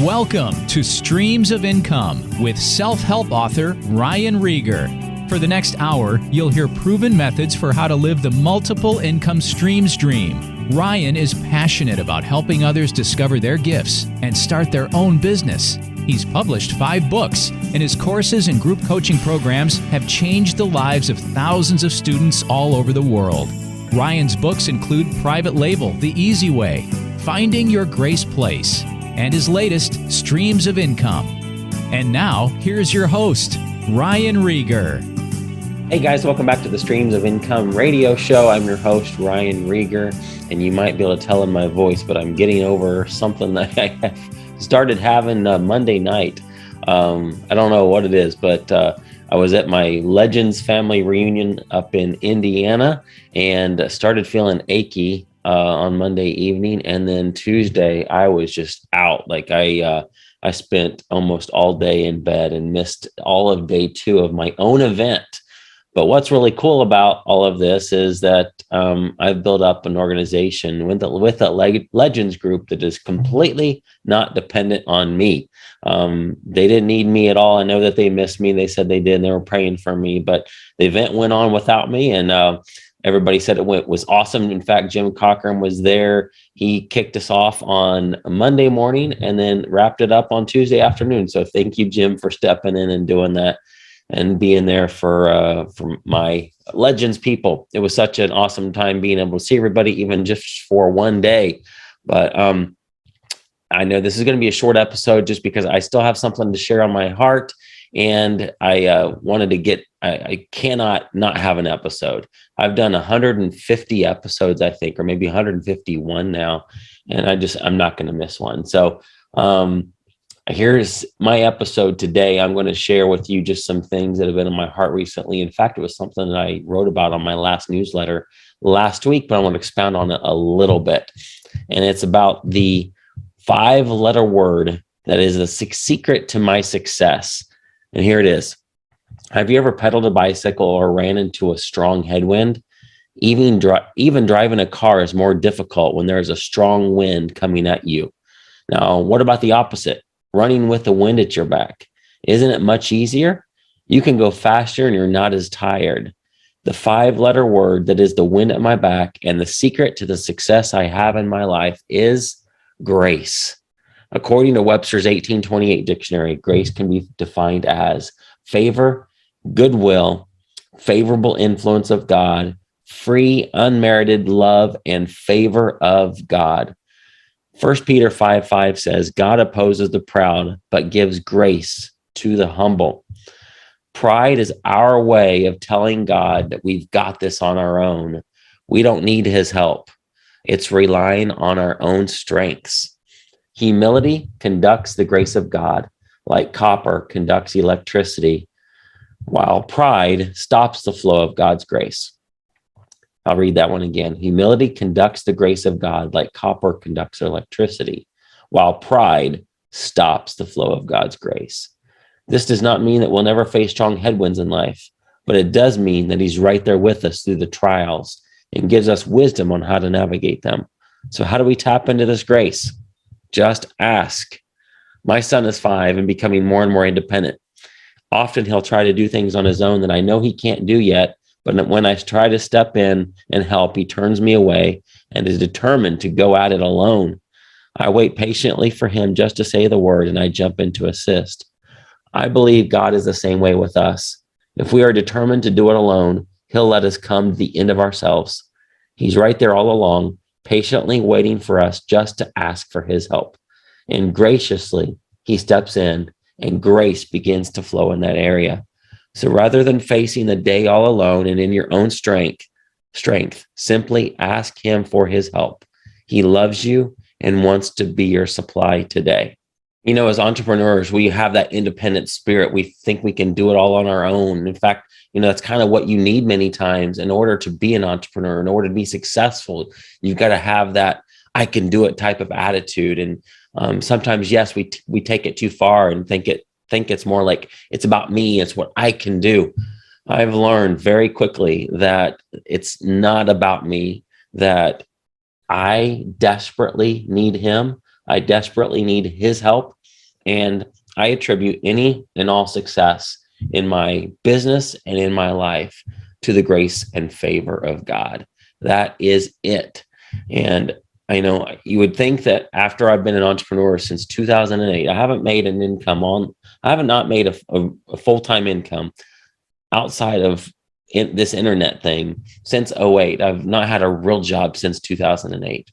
Welcome to Streams of Income with self-help author Ryan Rieger. For the next hour, you'll hear proven methods for how to live the multiple income streams dream. Ryan is passionate about helping others discover their gifts and start their own business. He's published 5 books, and his courses and group coaching programs have changed the lives of thousands of students all over the world. Ryan's books include Private Label, The Easy Way, Finding Your Grace Place, and his latest, Streams of Income. And now, here's your host, Ryan Rieger. Hey guys, welcome back to the Streams of Income radio show. I'm your host, Ryan Rieger, and you might be able to tell in my voice, but I'm getting over something that I have started having Monday night. I don't know what it is, but I was at my Legends family reunion up in Indiana and started feeling achy on Monday evening, and then Tuesday I was just out. Like I spent almost all day in bed and missed all of day 2 of my own event. But what's really cool about all of this is that I've built up an organization with a Legends group that is completely not dependent on me. They didn't need me at all. I know that they missed me. They said they did, and they were praying for me, but the event went on without me, and everybody said it was awesome. In fact, Jim Cochran was there. He kicked us off on a Monday morning and then wrapped it up on Tuesday afternoon. So thank you, Jim, for stepping in and doing that and being there for my Legends people. It was such an awesome time being able to see everybody, even just for one day. But I know this is going to be a short episode just because I still have something to share on my heart. And I wanted to get, I cannot not have an episode. I've done 150 episodes, I think, or maybe 151 now. And I'm not going to miss one. So here's my episode today. I'm going to share with you just some things that have been in my heart recently. In fact, it was something that I wrote about on my last newsletter last week, but I want to expound on it a little bit. And it's about the 5-letter word that is the secret to my success. And here it is. Have you ever pedaled a bicycle or ran into a strong headwind? Even driving a car is more difficult when there is a strong wind coming at you. Now, what about the opposite? Running with the wind at your back. Isn't it much easier? You can go faster and you're not as tired. The 5-letter word that is the wind at my back and the secret to the success I have in my life is grace. According to Webster's 1828 dictionary, grace can be defined as favor, goodwill, favorable influence of God, free, unmerited love, and favor of God. 1 Peter 5:5 says, God opposes the proud, but gives grace to the humble. Pride is our way of telling God that we've got this on our own. We don't need his help. It's relying on our own strengths. Humility conducts the grace of God, like copper conducts electricity, while pride stops the flow of God's grace. I'll read that one again. Humility conducts the grace of God, like copper conducts electricity, while pride stops the flow of God's grace. This does not mean that we'll never face strong headwinds in life, but it does mean that he's right there with us through the trials and gives us wisdom on how to navigate them. So how do we tap into this grace? Just ask. My son is 5 and becoming more and more independent. Often he'll try to do things on his own that I know he can't do yet, but when I try to step in and help, he turns me away and is determined to go at it alone. I wait patiently for him just to say the word, and I jump in to assist. I believe God is the same way with us. If we are determined to do it alone, he'll let us come to the end of ourselves. He's right there all along, patiently waiting for us just to ask for his help. And graciously, he steps in and grace begins to flow in that area. So rather than facing the day all alone and in your own strength, simply ask him for his help. He loves you and wants to be your supply today. You know, as entrepreneurs, we have that independent spirit. We think we can do it all on our own. In fact, that's kind of what you need many times in order to be an entrepreneur, in order to be successful. You've got to have that I can do it type of attitude. And sometimes, yes, we take it too far and think it's more like it's about me. It's what I can do. I've learned very quickly that it's not about me, that I desperately need him. I desperately need his help. And I attribute any and all success in my business and in my life to the grace and favor of God. That is it. And I know you would think that after I've been an entrepreneur since 2008, I haven't made an income I haven't not made a full-time income outside of this internet thing since '08. I've not had a real job since 2008.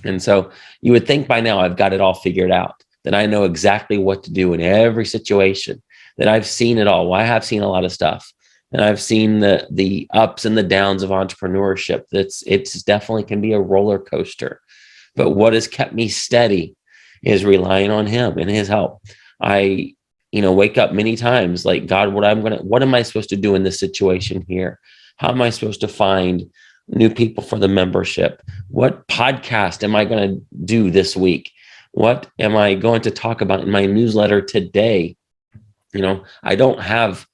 And so you would think by now I've got it all figured out, that I know exactly what to do in every situation, that I've seen it all. Well, I have seen a lot of stuff. And I've seen the ups and the downs of entrepreneurship. It's definitely can be a roller coaster. But what has kept me steady is relying on him and his help. I, wake up many times like, God, what am I supposed to do in this situation here? How am I supposed to find new people for the membership? What podcast am I going to do this week? What am I going to talk about in my newsletter today? I don't have,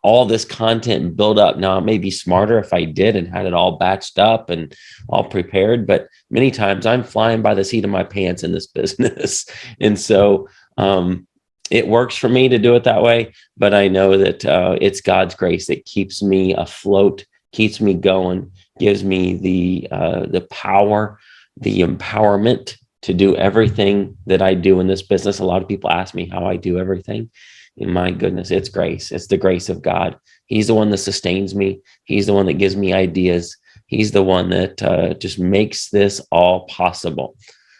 all this content built up. Now, it may be smarter if I did and had it all batched up and all prepared, but many times I'm flying by the seat of my pants in this business. And so it works for me to do it that way, but I know that it's God's grace that keeps me afloat, keeps me going, gives me the power, the empowerment to do everything that I do in this business. A lot of people ask me how I do everything. And my goodness, it's grace. It's the grace of God. He's the one that sustains me. He's the one that gives me ideas. He's the one that just makes this all possible.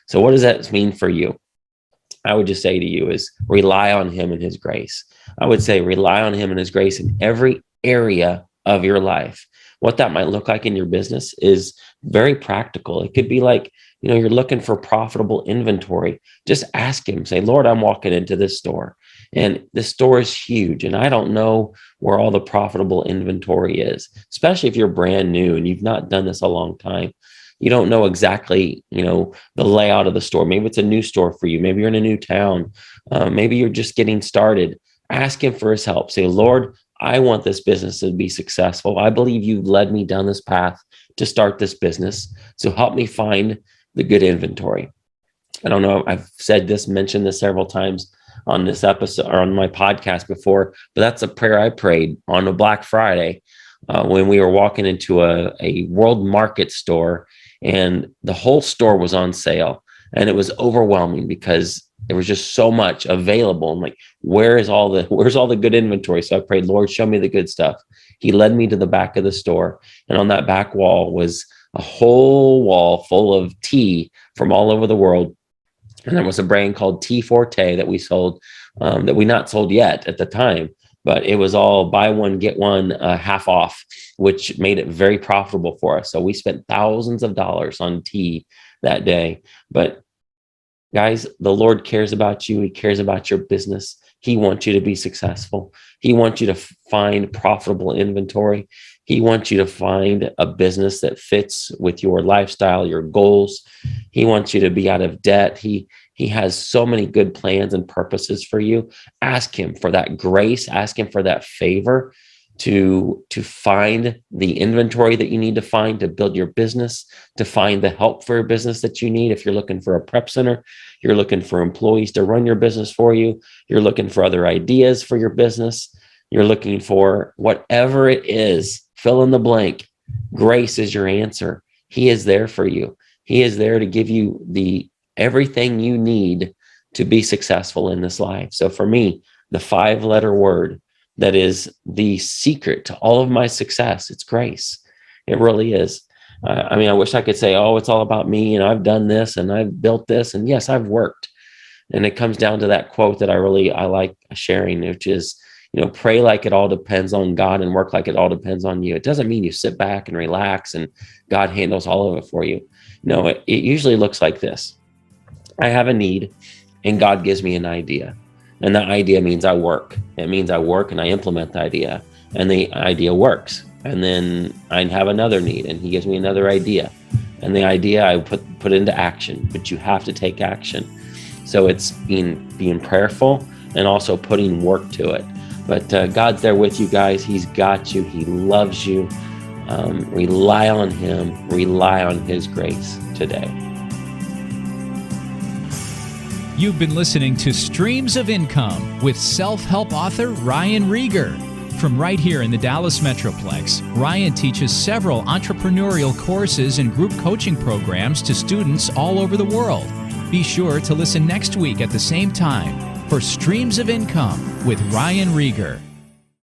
So what does that mean for you? I would just say to you is rely on him and his grace. I would say rely on him and his grace in every area of your life. What that might look like in your business is very practical. It could be like, you're looking for profitable inventory. Just ask him, say, Lord, I'm walking into this store and this store is huge. And I don't know where all the profitable inventory is, especially if you're brand new and you've not done this a long time. You don't know exactly, the layout of the store. Maybe it's a new store for you. Maybe you're in a new town. Maybe you're just getting started. Ask him for his help. Say, Lord, I want this business to be successful. I believe you led me down this path to start this business. So help me find the good inventory. I don't know. I've mentioned this several times on this episode or on my podcast before, but that's a prayer I prayed on a Black Friday when we were walking into a World Market store and the whole store was on sale. And it was overwhelming because there was just so much available. I'm like, where's all the good inventory? So I prayed, Lord, show me the good stuff. He led me to the back of the store. And on that back wall was a whole wall full of tea from all over the world. And there was a brand called Tea Forte that we sold, that we not sold yet at the time, but it was all buy one, get one half off, which made it very profitable for us. So we spent thousands of dollars on tea that day. But guys, the Lord cares about you. He cares about your business. He wants you to be successful. He wants you to find profitable inventory. He wants you to find a business that fits with your lifestyle, your goals. He wants you to be out of debt. He has so many good plans and purposes for you. Ask him for that grace. Ask him for that favor to find the inventory that you need to find to build your business, to find the help for your business that you need. If you're looking for a prep center, you're looking for employees to run your business for you, you're looking for other ideas for your business, you're looking for whatever it is, fill in the blank. Grace is your answer. He is there for you. He is there to give you everything you need to be successful in this life. So for me, the 5-letter word that is the secret to all of my success, it's grace. It really is. I wish I could say, oh, it's all about me and I've done this and I've built this. And yes, I've worked. And it comes down to that quote that I like sharing, which is, pray like it all depends on God and work like it all depends on you. It doesn't mean you sit back and relax and God handles all of it for you. No, it usually looks like this. I have a need and God gives me an idea. And that idea means I work. It means I work and I implement the idea and the idea works. And then I have another need and he gives me another idea. And the idea I put into action, but you have to take action. So it's being prayerful and also putting work to it. But God's there with you guys. He's got you. He loves you. Rely on him. Rely on his grace today. You've been listening to Streams of Income with self-help author Ryan Rieger. From right here in the Dallas Metroplex, Ryan teaches several entrepreneurial courses and group coaching programs to students all over the world. Be sure to listen next week at the same time for Streams of Income with Ryan Rieger.